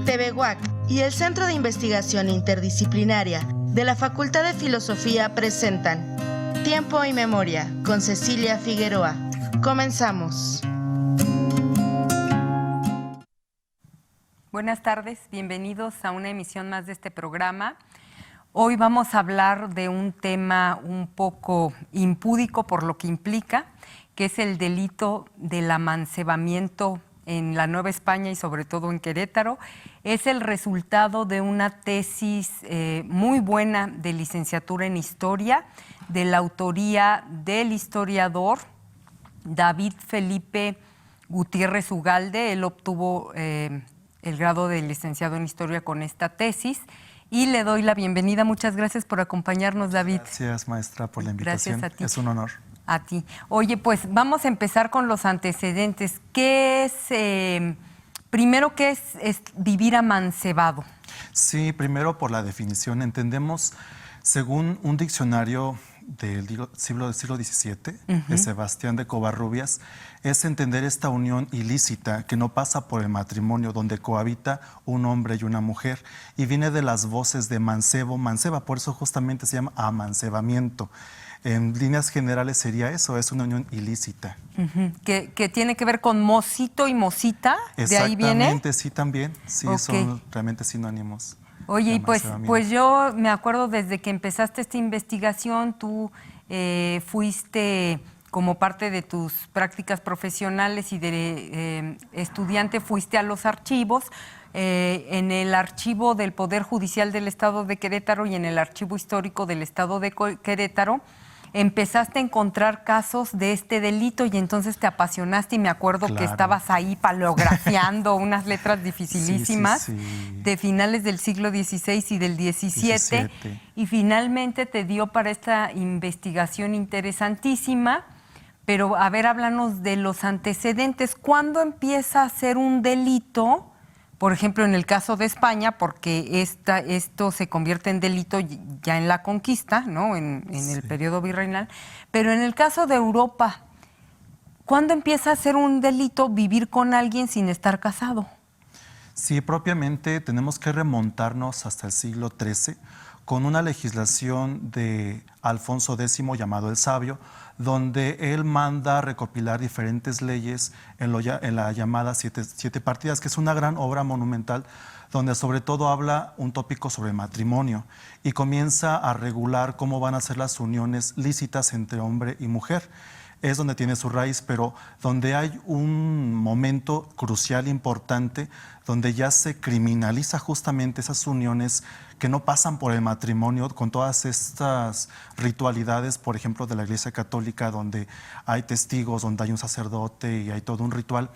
TV UAC y el Centro de Investigación Interdisciplinaria de la Facultad de Filosofía presentan Tiempo y Memoria con Cecilia Figueroa. Comenzamos. Buenas tardes, bienvenidos a una emisión más de este programa. Hoy vamos a hablar de un tema un poco impúdico por lo que implica, que es el delito del amancebamiento en la Nueva España y sobre todo en Querétaro. Es el resultado de una tesis muy buena de licenciatura en Historia, de la autoría del historiador David Felipe Gutiérrez Ugalde. Él obtuvo el grado de licenciado en Historia con esta tesis y le doy la bienvenida. Muchas gracias por acompañarnos, David. Gracias, maestra, por la invitación. Gracias a ti. Es un honor. A ti. Oye, pues vamos a empezar con los antecedentes. ¿Qué es, primero, qué es vivir amancebado? Sí, primero por la definición. Entendemos, según un diccionario del siglo XVII, de Sebastián de Covarrubias, es entender esta unión ilícita que no pasa por el matrimonio, donde cohabita un hombre y una mujer, y viene de las voces de mancebo, manceba, por eso justamente se llama amancebamiento. En líneas generales sería eso, es una unión ilícita. Que tiene que ver con mocito y mocita, ¿de ahí viene? Exactamente, sí, también. Sí, Okay. Son realmente sinónimos. Oye, y pues yo me acuerdo desde que empezaste esta investigación, tú fuiste como parte de tus prácticas profesionales y de estudiante, fuiste a los archivos, en el archivo del Poder Judicial del Estado de Querétaro y en el archivo histórico del Estado de Querétaro. Empezaste a encontrar casos de este delito y entonces te apasionaste y me acuerdo que estabas ahí paleografiando unas letras dificilísimas de finales del siglo XVI y del XVII y finalmente te dio para esta investigación interesantísima. Pero a ver, háblanos de los antecedentes. ¿Cuándo empieza a ser un delito? Por ejemplo, en el caso de España, porque esto se convierte en delito ya en la conquista, ¿no? En el periodo virreinal. Pero en el caso de Europa, ¿cuándo empieza a ser un delito vivir con alguien sin estar casado? Sí, propiamente tenemos que remontarnos hasta el siglo XIII con una legislación de Alfonso X llamado el Sabio, donde él manda recopilar diferentes leyes en la llamada Siete Partidas, que es una gran obra monumental, donde sobre todo habla un tópico sobre matrimonio y comienza a regular cómo van a ser las uniones lícitas entre hombre y mujer. Es donde tiene su raíz, pero donde hay un momento crucial, importante, donde ya se criminaliza justamente esas uniones que no pasan por el matrimonio, con todas estas ritualidades, por ejemplo, de la Iglesia Católica, donde hay testigos, donde hay un sacerdote y hay todo un ritual.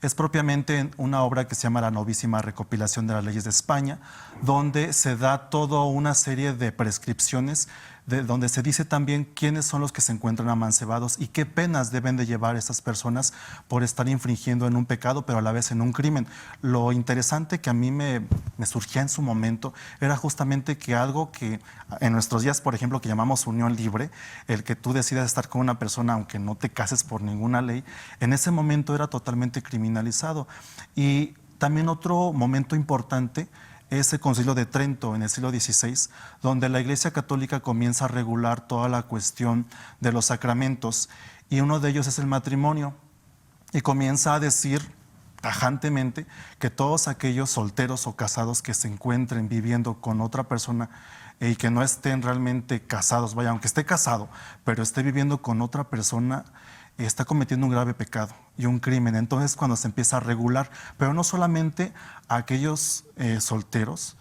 Es propiamente una obra que se llama La Novísima Recopilación de las Leyes de España, donde se da toda una serie de prescripciones, donde se dice también quiénes son los que se encuentran amancebados y qué penas deben de llevar estas personas por estar infringiendo en un pecado, pero a la vez en un crimen. Lo interesante que a mí me surgía en su momento era justamente que algo que en nuestros días, por ejemplo, que llamamos unión libre, el que tú decidas estar con una persona aunque no te cases por ninguna ley, en ese momento era totalmente criminalizado. Y también otro momento importante es el Concilio de Trento en el siglo XVI, donde la Iglesia Católica comienza a regular toda la cuestión de los sacramentos y uno de ellos es el matrimonio y comienza a decir tajantemente que todos aquellos solteros o casados que se encuentren viviendo con otra persona y que no estén realmente casados, vaya, aunque esté casado, pero esté viviendo con otra persona, está cometiendo un grave pecado y un crimen. Entonces, cuando se empieza a regular, pero no solamente a aquellos solteros,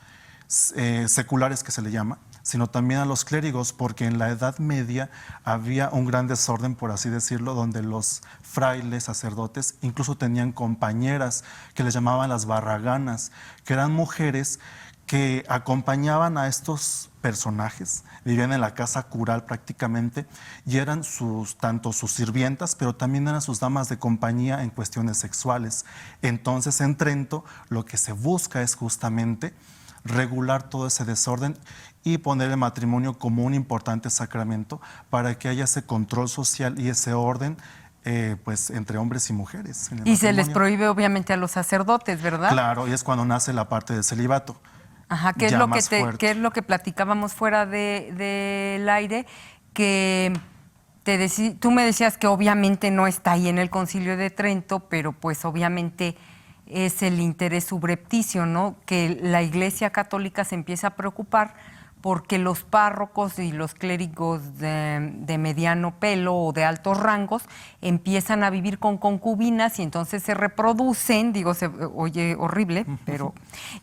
seculares que se le llama, sino también a los clérigos, porque en la Edad Media había un gran desorden, por así decirlo, donde los frailes, sacerdotes, incluso tenían compañeras que les llamaban las barraganas, que eran mujeres que acompañaban a estos personajes, vivían en la casa cural prácticamente y eran tanto sus sirvientas, pero también eran sus damas de compañía en cuestiones sexuales. Entonces, en Trento lo que se busca es justamente regular todo ese desorden y poner el matrimonio como un importante sacramento para que haya ese control social y ese orden pues entre hombres y mujeres. En el y se les matrimonio. prohíbe obviamente a los sacerdotes, ¿verdad? Claro, y es cuando nace la parte del celibato. Ajá, ¿qué es, ya lo que más fuerte. qué es lo que platicábamos fuera del aire? Que tú me decías que obviamente no está ahí en el Concilio de Trento, pero pues obviamente es el interés subrepticio, ¿no? Que la Iglesia Católica se empieza a preocupar porque los párrocos y los clérigos de mediano pelo o de altos rangos empiezan a vivir con concubinas y entonces se reproducen, digo, se oye horrible, pero...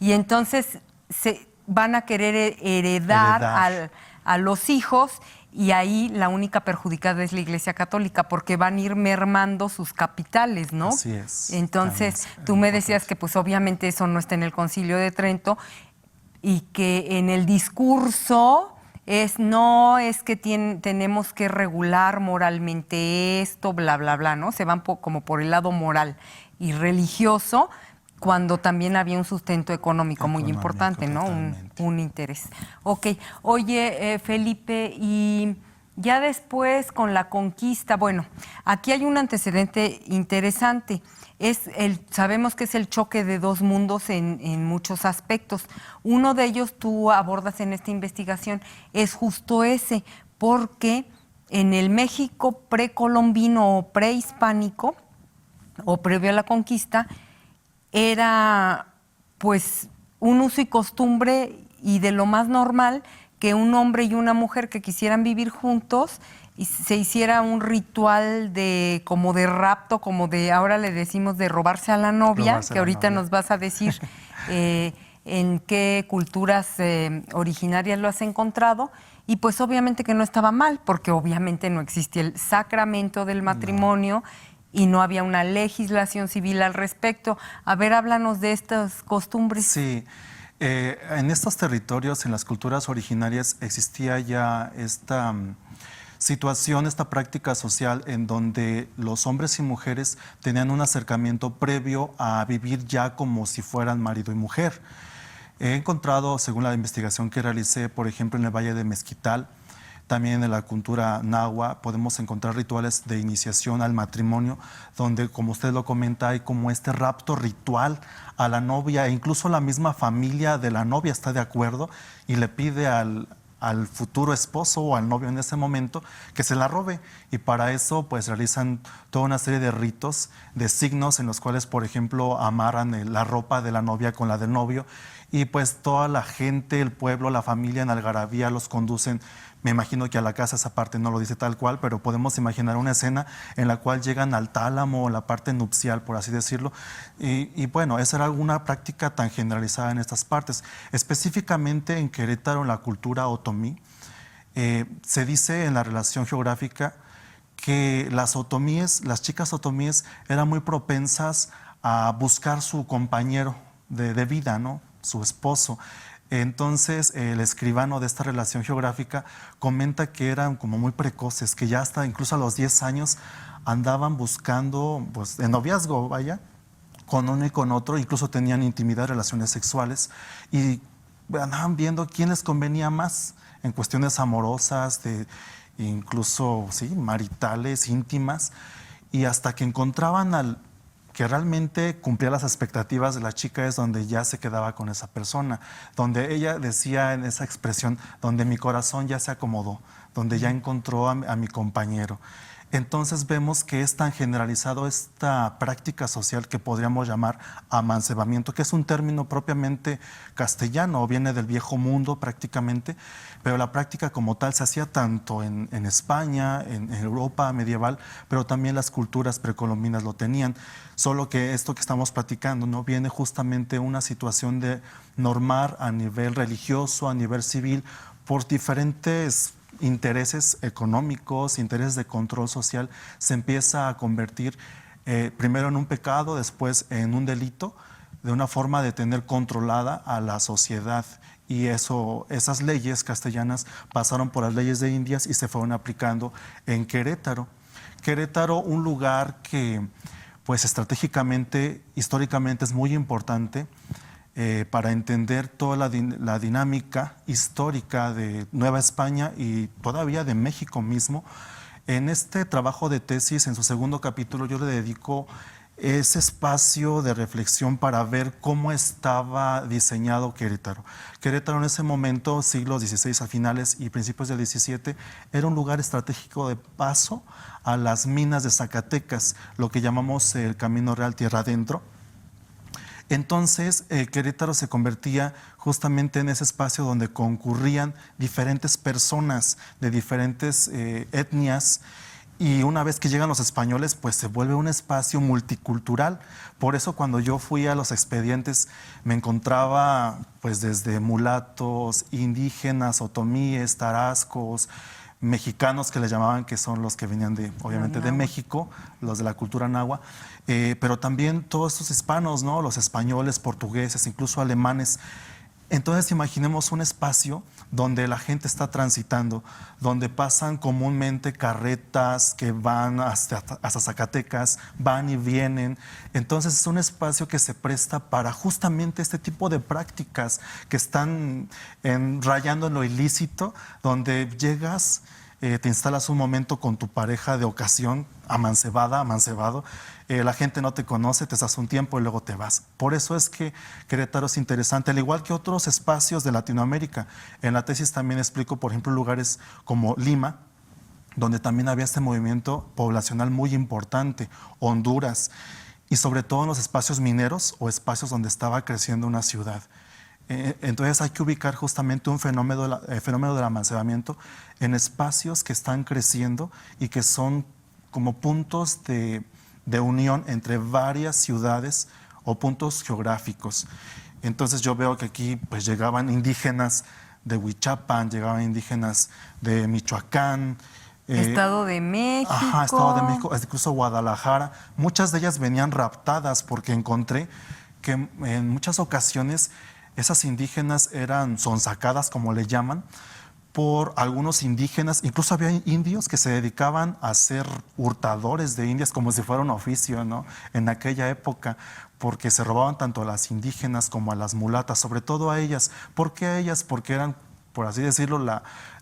Y entonces se van a querer heredar a los hijos, y ahí la única perjudicada es la Iglesia Católica, porque van a ir mermando sus capitales, ¿no? Así es. Entonces, tú me decías que pues obviamente eso no está en el Concilio de Trento, y que en el discurso es que tenemos que regular moralmente esto, bla, bla, bla, ¿no? Se van como por el lado moral y religioso, cuando también había un sustento económico muy importante, ¿no? Un interés. Ok. Oye, Felipe, y ya después con la conquista, bueno, aquí hay un antecedente interesante. Sabemos que es el choque de dos mundos en muchos aspectos. Uno de ellos tú abordas en esta investigación, es justo ese, porque en el México precolombino o prehispánico, o previo a la conquista, era pues un uso y costumbre y de lo más normal que un hombre y una mujer que quisieran vivir juntos y se hiciera un ritual como de rapto, como de, ahora le decimos, de robarse a la novia, que ahorita nos vas a decir en qué culturas originarias lo has encontrado. Y pues obviamente que no estaba mal, porque obviamente no existía el sacramento del matrimonio, y no había una legislación civil al respecto. A ver, háblanos de estas costumbres. Sí, en estos territorios, en las culturas originarias, existía ya esta situación, esta práctica social en donde los hombres y mujeres tenían un acercamiento previo a vivir ya como si fueran marido y mujer. He encontrado, según la investigación que realicé, por ejemplo, en el Valle de Mezquital, también en la cultura nahua podemos encontrar rituales de iniciación al matrimonio, donde, como usted lo comenta, hay como este rapto ritual a la novia, e incluso la misma familia de la novia está de acuerdo y le pide al futuro esposo o al novio en ese momento que se la robe, y para eso pues realizan toda una serie de ritos, de signos en los cuales, por ejemplo, amarran la ropa de la novia con la del novio, y pues toda la gente, el pueblo, la familia en algarabía los conducen. Me imagino que a la casa esa parte no lo dice tal cual, pero podemos imaginar una escena en la cual llegan al tálamo, la parte nupcial, por así decirlo. Y bueno, esa era una práctica tan generalizada en estas partes. Específicamente en Querétaro, en la cultura otomí, se dice en la relación geográfica que las chicas otomíes eran muy propensas a buscar su compañero de vida, ¿no? Su esposo. Entonces, el escribano de esta relación geográfica comenta que eran como muy precoces, que ya hasta incluso a los 10 años andaban buscando, pues, en noviazgo, vaya, con uno y con otro, incluso tenían intimidad, relaciones sexuales, y andaban viendo quién les convenía más en cuestiones amorosas, incluso, sí, maritales, íntimas, y hasta que encontraban al que realmente cumplía las expectativas de la chica es donde ya se quedaba con esa persona, donde ella decía en esa expresión, donde mi corazón ya se acomodó, donde ya encontró a mi compañero. Entonces vemos que es tan generalizado esta práctica social que podríamos llamar amancebamiento, que es un término propiamente castellano, viene del viejo mundo prácticamente, pero la práctica como tal se hacía tanto en España, en Europa medieval, pero también las culturas precolombinas lo tenían. Solo que esto que estamos platicando, ¿no?, viene justamente una situación de normar a nivel religioso, a nivel civil, por diferentes intereses económicos, intereses de control social, se empieza a convertir primero en un pecado, después en un delito, de una forma de tener controlada a la sociedad. Y esas leyes castellanas pasaron por las leyes de Indias y se fueron aplicando en Querétaro. Querétaro, un lugar que pues estratégicamente, históricamente es muy importante para entender toda la dinámica histórica de Nueva España y todavía de México mismo. En este trabajo de tesis, en su segundo capítulo, yo le dedico ese espacio de reflexión para ver cómo estaba diseñado Querétaro. Querétaro en ese momento, siglos XVI a finales y principios del XVII, era un lugar estratégico de paso a las minas de Zacatecas, lo que llamamos el Camino Real Tierra Adentro. Entonces, Querétaro se convertía justamente en ese espacio donde concurrían diferentes personas de diferentes etnias, y una vez que llegan los españoles, pues se vuelve un espacio multicultural. Por eso cuando yo fui a los expedientes me encontraba pues desde mulatos, indígenas, otomíes, tarascos, mexicanos que le llamaban, que son los que venían obviamente de México, los de la cultura nahua, pero también todos estos hispanos, ¿no? Los españoles, portugueses, incluso alemanes. Entonces imaginemos un espacio donde la gente está transitando, donde pasan comúnmente carretas que van hasta Zacatecas, van y vienen. Entonces es un espacio que se presta para justamente este tipo de prácticas que están rayando en lo ilícito, donde llegas, te instalas un momento con tu pareja de ocasión, amancebado, la gente no te conoce, te estás un tiempo y luego te vas. Por eso es que Querétaro es interesante, al igual que otros espacios de Latinoamérica. En la tesis también explico, por ejemplo, lugares como Lima, donde también había este movimiento poblacional muy importante, Honduras, y sobre todo en los espacios mineros o espacios donde estaba creciendo una ciudad. Entonces hay que ubicar justamente un fenómeno del amancebamiento en espacios que están creciendo y que son como puntos de unión entre varias ciudades o puntos geográficos. Entonces yo veo que aquí pues llegaban indígenas de Huichapan, llegaban indígenas de Michoacán, Estado de México. Ajá, Estado de México, incluso Guadalajara. Muchas de ellas venían raptadas porque encontré que en muchas ocasiones esas indígenas eran sonsacadas, como le llaman, por algunos indígenas. Incluso había indios que se dedicaban a ser hurtadores de indias como si fuera un oficio, ¿no? En aquella época, porque se robaban tanto a las indígenas como a las mulatas, sobre todo a ellas. ¿Por qué a ellas? Porque eran, por así decirlo,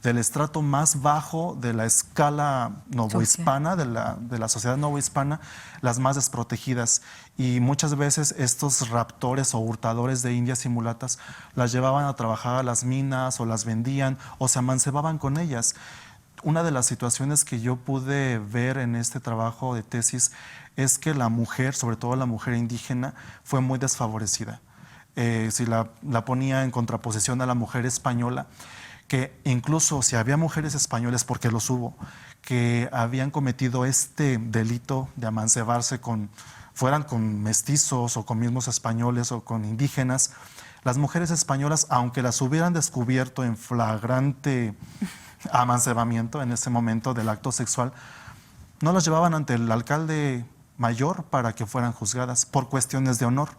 del estrato más bajo de la escala novohispana, de la sociedad novohispana, las más desprotegidas. Y muchas veces estos raptores o hurtadores de indias y mulatas las llevaban a trabajar a las minas o las vendían o se amancebaban con ellas. Una de las situaciones que yo pude ver en este trabajo de tesis es que la mujer, sobre todo la mujer indígena, fue muy desfavorecida. Si la ponía en contraposición a la mujer española, que incluso si había mujeres españolas, porque los hubo, que habían cometido este delito de amancebarse fueran con mestizos o con mismos españoles o con indígenas, las mujeres españolas, aunque las hubieran descubierto en flagrante amancebamiento en ese momento del acto sexual, no las llevaban ante el alcalde mayor para que fueran juzgadas por cuestiones de honor,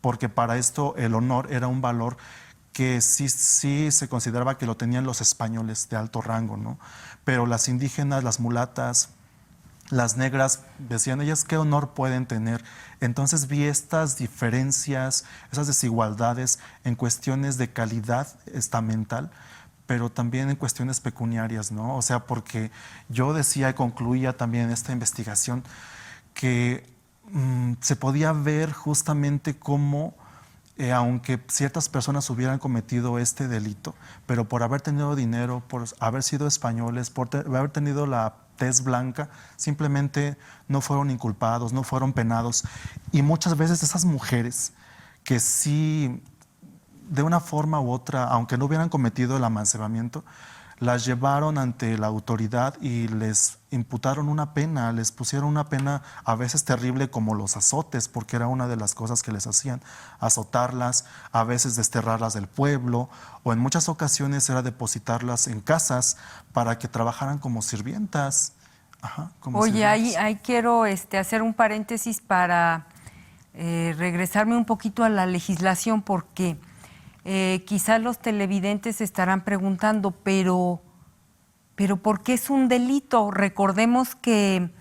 porque para esto el honor era un valor que sí se consideraba que lo tenían los españoles de alto rango, ¿no? Pero las indígenas, las mulatas, las negras, decían ellas, ¿qué honor pueden tener? Entonces vi estas diferencias, esas desigualdades en cuestiones de calidad estamental, pero también en cuestiones pecuniarias, ¿no? O sea, porque yo decía y concluía también en esta investigación que se podía ver justamente cómo aunque ciertas personas hubieran cometido este delito, pero por haber tenido dinero, por haber sido españoles, por haber tenido la tez blanca, simplemente no fueron inculpados, no fueron penados. Y muchas veces esas mujeres que sí, de una forma u otra, aunque no hubieran cometido el amancebamiento, las llevaron ante la autoridad y les imputaron una pena, les pusieron una pena a veces terrible como los azotes, porque era una de las cosas que les hacían, azotarlas, a veces desterrarlas del pueblo, o en muchas ocasiones era depositarlas en casas para que trabajaran como sirvientas. Ajá, como Oye, sirvientas. ahí quiero hacer un paréntesis para regresarme un poquito a la legislación, porque quizás los televidentes estarán preguntando, pero ¿por qué es un delito? Recordemos que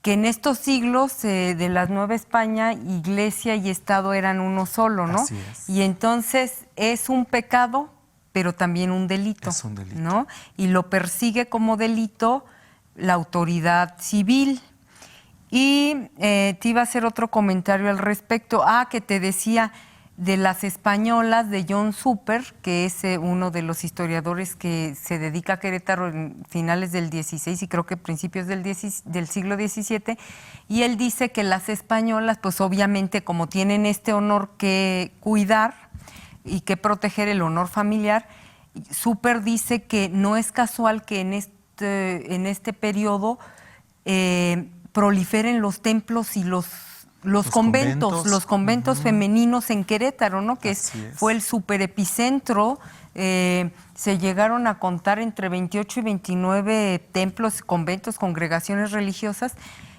en estos siglos de la Nueva España, Iglesia y Estado eran uno solo, ¿no? Así es. Y entonces es un pecado, pero también un delito. Es un delito. ¿No? Y lo persigue como delito la autoridad civil. Y te iba a hacer otro comentario al respecto. Que te decía de las españolas de John Super, que es uno de los historiadores que se dedica a Querétaro en finales del XVI y creo que principios del siglo XVII, y él dice que las españolas, pues obviamente como tienen este honor que cuidar y que proteger, el honor familiar, Super dice que no es casual que en este periodo proliferen los templos y los conventos femeninos en Querétaro, ¿no? Que fue el superepicentro. Se llegaron a contar entre 28 y 29 templos, conventos, congregaciones religiosas,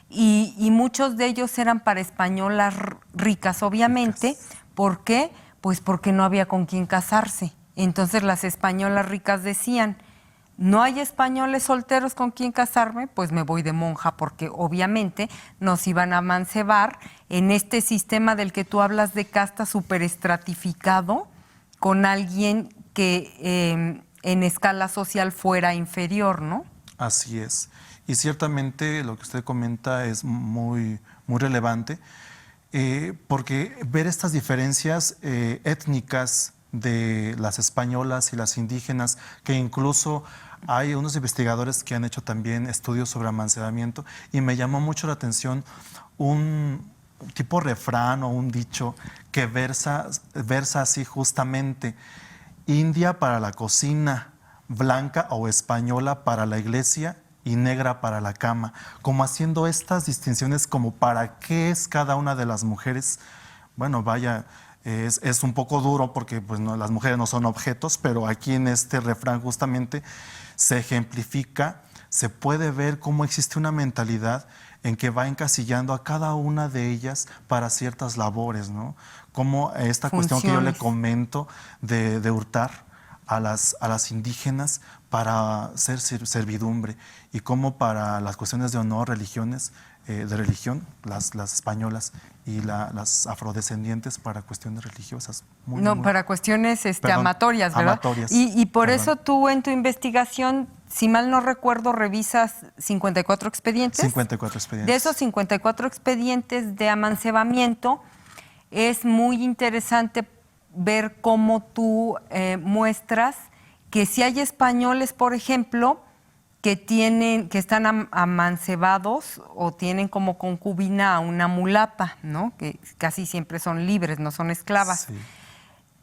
y muchos de ellos eran para españolas ricas, obviamente. ¿Por qué? Pues porque no había con quién casarse. Entonces las españolas ricas decían: no hay españoles solteros con quien casarme, pues me voy de monja, porque obviamente nos iban a mancebar en este sistema del que tú hablas de casta superestratificado, con alguien que en escala social fuera inferior, ¿no? Así es. Y ciertamente lo que usted comenta es muy, muy relevante, porque ver estas diferencias étnicas de las españolas y las indígenas, que incluso hay unos investigadores que han hecho también estudios sobre amancebamiento, y me llamó mucho la atención un tipo refrán o un dicho que versa así justamente: india para la cocina, blanca o española para la iglesia y negra para la cama, como haciendo estas distinciones como para qué es cada una de las mujeres. Bueno, vaya, es un poco duro porque pues, no, las mujeres no son objetos, pero aquí en este refrán justamente se ejemplifica, se puede ver cómo existe una mentalidad en que va encasillando a cada una de ellas para ciertas labores, ¿no? Como esta cuestión que yo le comento de hurtar a las indígenas para ser servidumbre, y como para las cuestiones de honor, de religión, las españolas, y las afrodescendientes para cuestiones religiosas. Para cuestiones amatorias, ¿verdad? Amatorias. Y por eso tú en tu investigación, si mal no recuerdo, revisas 54 expedientes. 54 expedientes. De esos 54 expedientes de amancebamiento, es muy interesante ver cómo tú muestras que si hay españoles, por ejemplo, que están amancebados o tienen como concubina a una mulata, ¿no? Que casi siempre son libres, no son esclavas. Sí.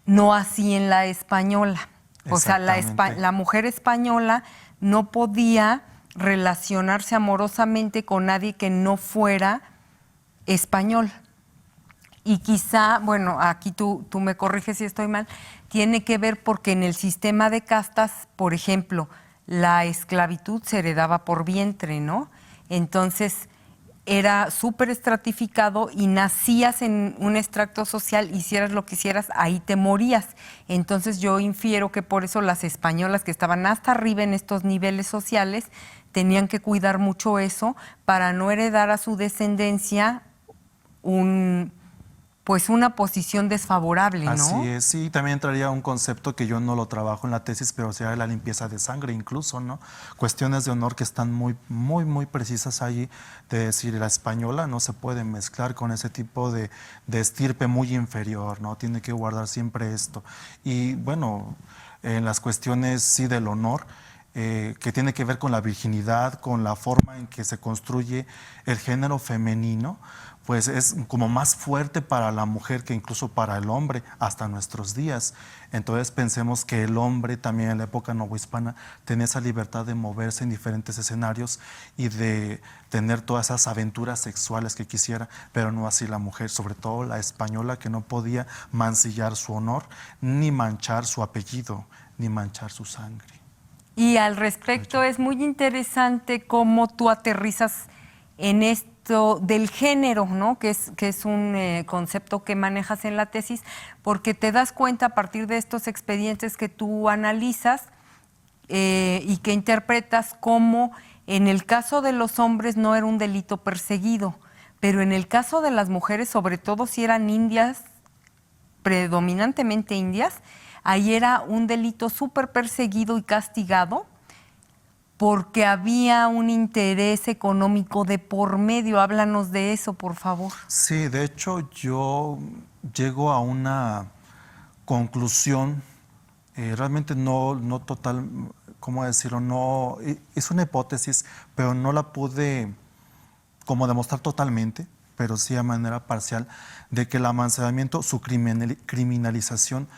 No así en la española. O sea, la mujer española no podía relacionarse amorosamente con nadie que no fuera español. Y quizá, bueno, aquí tú me corriges si estoy mal, tiene que ver porque en el sistema de castas, por ejemplo, la esclavitud se heredaba por vientre, ¿no? Entonces era súper estratificado y nacías en un extracto social, hicieras lo que hicieras, ahí te morías. Entonces yo infiero que por eso las españolas que estaban hasta arriba en estos niveles sociales tenían que cuidar mucho eso para no heredar a su descendencia una posición desfavorable, ¿no? Así es, sí, también entraría un concepto que yo no lo trabajo en la tesis, pero sería la limpieza de sangre incluso, ¿no? Cuestiones de honor que están muy, muy, muy precisas allí, de decir, la española no se puede mezclar con ese tipo de estirpe muy inferior, ¿no? Tiene que guardar siempre esto. Y bueno, en las cuestiones, sí, del honor, que tiene que ver con la virginidad, con la forma en que se construye el género femenino, pues es como más fuerte para la mujer que incluso para el hombre hasta nuestros días. Entonces pensemos que el hombre también en la época novohispana tenía esa libertad de moverse en diferentes escenarios y de tener todas esas aventuras sexuales que quisiera, pero no así la mujer, sobre todo la española, que no podía mancillar su honor, ni manchar su apellido, ni manchar su sangre. Y al respecto es muy interesante cómo tú aterrizas en esto del género, ¿no? Que es un concepto que manejas en la tesis, porque te das cuenta a partir de estos expedientes que tú analizas y que interpretas cómo en el caso de los hombres no era un delito perseguido, pero en el caso de las mujeres, sobre todo si eran indias, predominantemente indias, ahí era un delito súper perseguido y castigado, porque había un interés económico de por medio. Háblanos de eso, por favor. Sí, de hecho yo llego a una conclusión, realmente no total, ¿cómo decirlo? No, es una hipótesis, pero no la pude como demostrar totalmente, pero sí a manera parcial, de que el amancebamiento, su criminalización,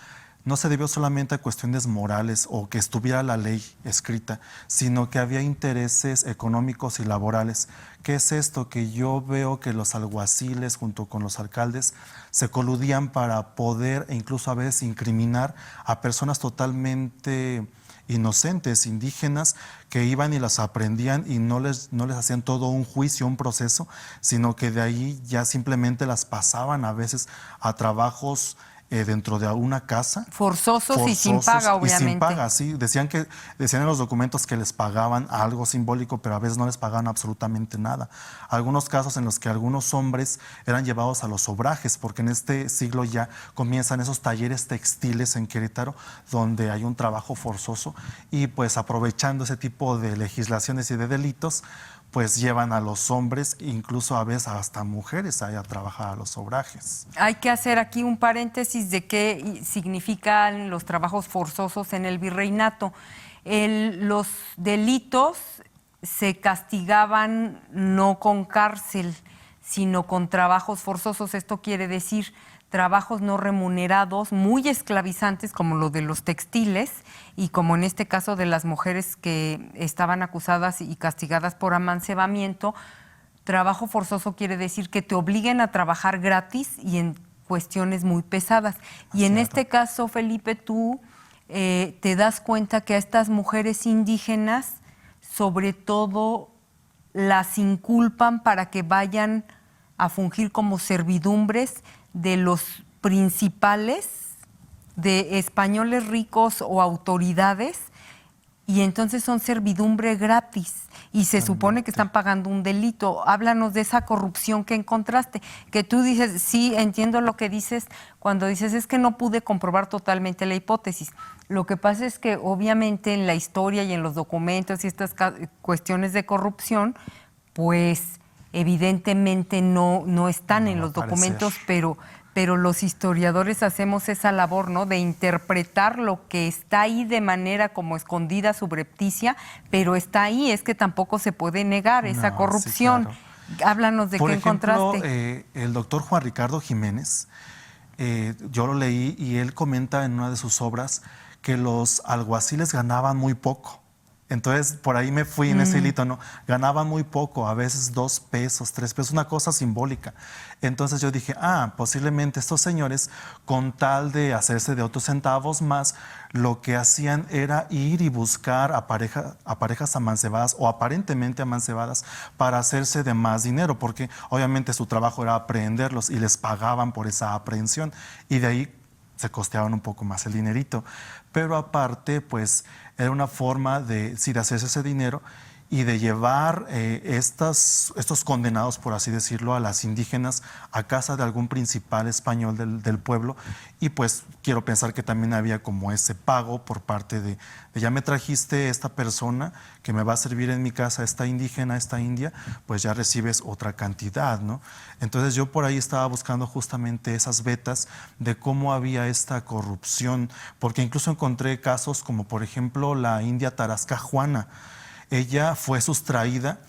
no se debió solamente a cuestiones morales o que estuviera la ley escrita, sino que había intereses económicos y laborales. ¿Qué es esto? Que yo veo que los alguaciles junto con los alcaldes se coludían para poder e incluso a veces incriminar a personas totalmente inocentes, indígenas, que iban y las aprendían y no les hacían todo un juicio, un proceso, sino que de ahí ya simplemente las pasaban a veces a trabajos dentro de una casa. Forzosos y sin paga, obviamente. Y sin paga, sí. Decían en los documentos que les pagaban algo simbólico, pero a veces no les pagaban absolutamente nada. Algunos casos en los que algunos hombres eran llevados a los obrajes, porque en este siglo ya comienzan esos talleres textiles en Querétaro, donde hay un trabajo forzoso, y pues aprovechando ese tipo de legislaciones y de delitos, pues llevan a los hombres, incluso a veces hasta mujeres, a trabajar a los obrajes. Hay que hacer aquí un paréntesis de qué significan los trabajos forzosos en el virreinato. Los delitos se castigaban no con cárcel, sino con trabajos forzosos. Esto quiere decir trabajos no remunerados, muy esclavizantes, como lo de los textiles, y como en este caso de las mujeres que estaban acusadas y castigadas por amancebamiento. Trabajo forzoso quiere decir que te obliguen a trabajar gratis y en cuestiones muy pesadas. Y en este caso, Felipe, tú te das cuenta que a estas mujeres indígenas, sobre todo, las inculpan para que vayan a fungir como servidumbres de los principales, de españoles ricos o autoridades, y entonces son servidumbre gratis y se supone que están pagando un delito. Háblanos de esa corrupción que encontraste, que tú dices, sí, entiendo lo que dices cuando dices, es que no pude comprobar totalmente la hipótesis. Lo que pasa es que obviamente en la historia y en los documentos y estas cuestiones de corrupción, pues evidentemente no están en los documentos, pero los historiadores hacemos esa labor, ¿no?, de interpretar lo que está ahí de manera como escondida, subrepticia, pero está ahí, es que tampoco se puede negar esa corrupción. Sí, claro. Háblanos de qué encontraste. Por ejemplo, el doctor Juan Ricardo Jiménez, yo lo leí y él comenta en una de sus obras que los alguaciles ganaban muy poco. Entonces, por ahí me fui en ese hilito, ¿no? Ganaban muy poco, a veces 2 pesos, 3 pesos, una cosa simbólica. Entonces yo dije, posiblemente estos señores, con tal de hacerse de otros centavos más, lo que hacían era ir y buscar a parejas amancebadas o aparentemente amancebadas para hacerse de más dinero, porque obviamente su trabajo era aprehenderlos y les pagaban por esa aprehensión. Y de ahí se costeaban un poco más el dinerito. Pero aparte, pues, era una forma de hacerse ese dinero y de llevar estos condenados, por así decirlo, a las indígenas a casa de algún principal español del pueblo. Y pues quiero pensar que también había como ese pago por parte de ya me trajiste esta persona que me va a servir en mi casa, esta indígena, esta india, pues ya recibes otra cantidad, ¿no? Entonces yo por ahí estaba buscando justamente esas vetas de cómo había esta corrupción, porque incluso encontré casos como por ejemplo la india Tarasca Juana. Ella fue sustraída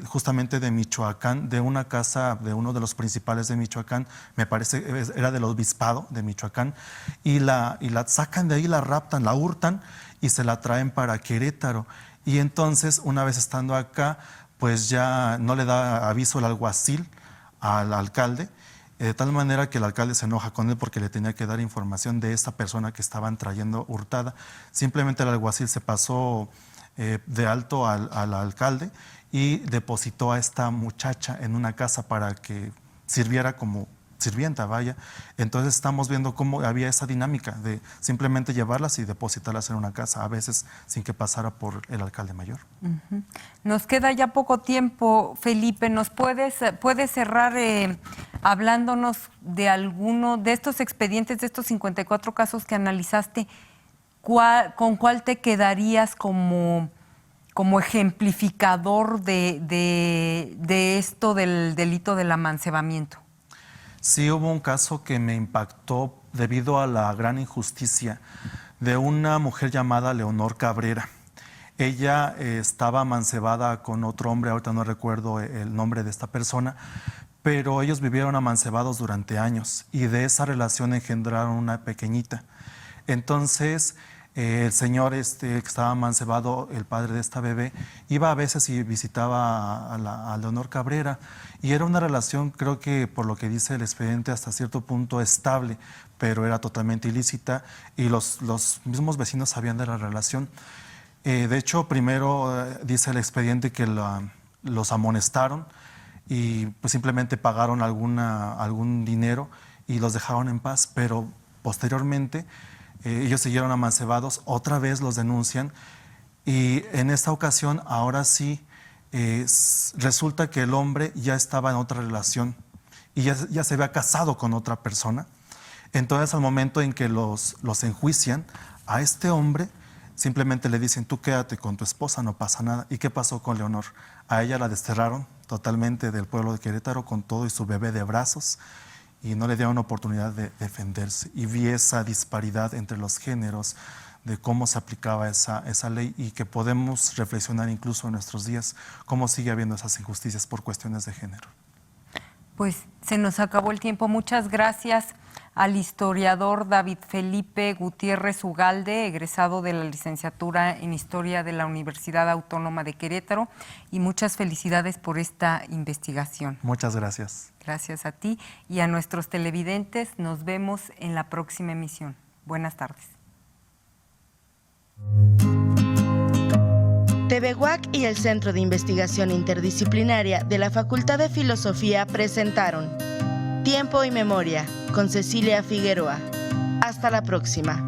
justamente de Michoacán, de una casa de uno de los principales de Michoacán, me parece era del obispado de Michoacán, y la sacan de ahí, la raptan, la hurtan y se la traen para Querétaro. Y entonces, una vez estando acá, pues ya no le da aviso el alguacil al alcalde, de tal manera que el alcalde se enoja con él porque le tenía que dar información de esta persona que estaban trayendo hurtada. Simplemente el alguacil se pasó de alto al alcalde y depositó a esta muchacha en una casa para que sirviera como sirvienta, vaya. Entonces estamos viendo cómo había esa dinámica de simplemente llevarlas y depositarlas en una casa, a veces sin que pasara por el alcalde mayor. Nos queda ya poco tiempo, Felipe. ¿Nos puedes cerrar hablándonos de alguno de estos expedientes, de estos 54 casos que analizaste? ¿Con cuál te quedarías como como ejemplificador de esto del delito del amancebamiento. Sí, hubo un caso que me impactó debido a la gran injusticia de una mujer llamada Leonor Cabrera. Ella estaba amancebada con otro hombre, ahorita no recuerdo el nombre de esta persona, pero ellos vivieron amancebados durante años y de esa relación engendraron una pequeñita. Entonces, el señor que estaba amancebado, el padre de esta bebé, iba a veces y visitaba a Leonor Cabrera y era una relación, creo que por lo que dice el expediente, hasta cierto punto estable, pero era totalmente ilícita y los mismos vecinos sabían de la relación. De hecho, primero dice el expediente que los amonestaron y pues simplemente pagaron algún dinero y los dejaron en paz, pero posteriormente ellos siguieron amancebados, otra vez los denuncian y en esta ocasión, ahora sí, resulta que el hombre ya estaba en otra relación y ya se había casado con otra persona. Entonces, al momento en que los enjuician, a este hombre simplemente le dicen, tú quédate con tu esposa, no pasa nada. ¿Y qué pasó con Leonor? A ella la desterraron totalmente del pueblo de Querétaro con todo y su bebé de brazos y no le dieron oportunidad de defenderse. Y vi esa disparidad entre los géneros, de cómo se aplicaba esa ley y que podemos reflexionar incluso en nuestros días cómo sigue habiendo esas injusticias por cuestiones de género. Pues se nos acabó el tiempo. Muchas gracias al historiador David Felipe Gutiérrez Ugalde, egresado de la licenciatura en Historia de la Universidad Autónoma de Querétaro, y muchas felicidades por esta investigación. Muchas gracias. Gracias a ti y a nuestros televidentes. Nos vemos en la próxima emisión. Buenas tardes. TV UAC y el Centro de Investigación Interdisciplinaria de la Facultad de Filosofía presentaron Tiempo y Memoria con Cecilia Figueroa. Hasta la próxima.